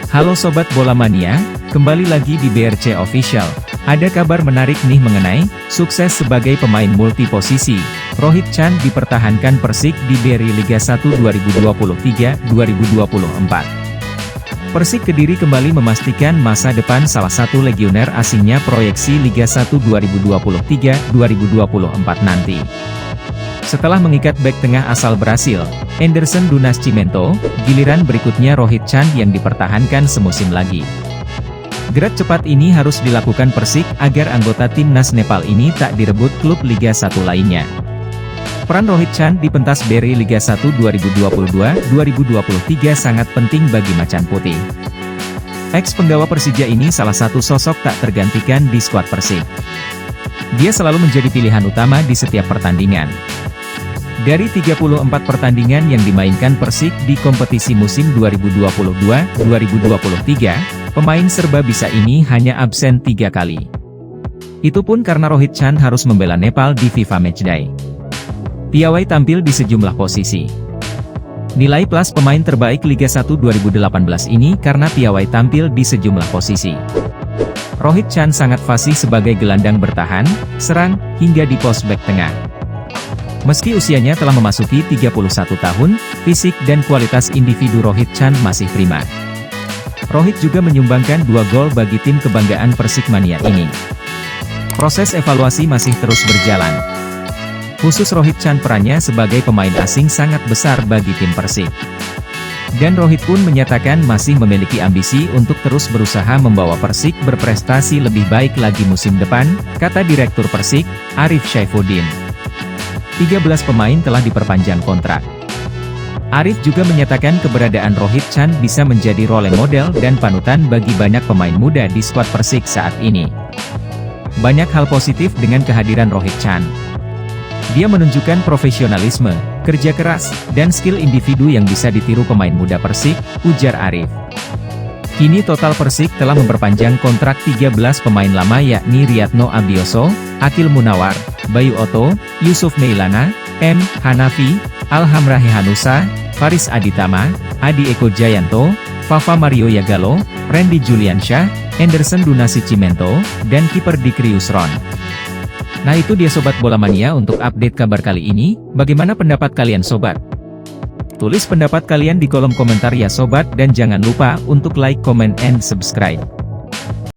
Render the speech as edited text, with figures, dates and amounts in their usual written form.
Halo Sobat Bola Mania, kembali lagi di BRC Official. Ada kabar menarik nih mengenai sukses sebagai pemain multi posisi. Rohit Chan dipertahankan Persik di BRI Liga 1 2023-2024. Persik Kediri kembali memastikan masa depan salah satu legioner asingnya proyeksi Liga 1 2023-2024 nanti. Setelah mengikat bek tengah asal Brasil, Anderson do Nascimento, giliran berikutnya Rohit Chan yang dipertahankan semusim lagi. Gerak cepat ini harus dilakukan Persik agar anggota timnas Nepal ini tak direbut klub Liga 1 lainnya. Peran Rohit Chan di pentas BRI Liga 1 2022-2023 sangat penting bagi Macan Putih. Ex-penggawa Persija ini salah satu sosok tak tergantikan di skuad Persik. Dia selalu menjadi pilihan utama di setiap pertandingan. Dari 34 pertandingan yang dimainkan Persik di kompetisi musim 2022-2023, pemain serba bisa ini hanya absen 3 kali. Itu pun karena Rohit Chan harus membela Nepal di FIFA Matchday. Piawai tampil di sejumlah posisi. Nilai plus pemain terbaik Liga 1 2018 ini karena piawai tampil di sejumlah posisi. Rohit Chan sangat fasih sebagai gelandang bertahan, serang, hingga di pos bek tengah. Meski usianya telah memasuki 31 tahun, fisik dan kualitas individu Rohit Chan masih prima. Rohit juga menyumbangkan 2 gol bagi tim kebanggaan Persik Mania ini. Proses evaluasi masih terus berjalan. Khusus Rohit Chan perannya sebagai pemain asing sangat besar bagi tim Persik. Dan Rohit pun menyatakan masih memiliki ambisi untuk terus berusaha membawa Persik berprestasi lebih baik lagi musim depan, kata Direktur Persik, Arief Saifuddin. 13 pemain telah diperpanjang kontrak. Arief juga menyatakan keberadaan Rohit Chan bisa menjadi role model dan panutan bagi banyak pemain muda di skuad Persik saat ini. Banyak hal positif dengan kehadiran Rohit Chan. Dia menunjukkan profesionalisme, kerja keras, dan skill individu yang bisa ditiru pemain muda Persik, ujar Arief. Kini total Persik telah memperpanjang kontrak 13 pemain lama yakni Riyadno Abioso, Akil Munawar, Bayu Oto, Yusuf Meilana, M. Hanafi, Alhamrahe Hanusa, Faris Aditama, Adi Eko Jayanto, Fafa Mario Yagalo, Randy Juliansyah, Anderson do Nascimento, dan kiper Dikri Yusron. Nah itu dia Sobat Bola Mania untuk update kabar kali ini. Bagaimana pendapat kalian Sobat? Tulis pendapat kalian di kolom komentar ya Sobat, dan jangan lupa untuk like, comment, and subscribe.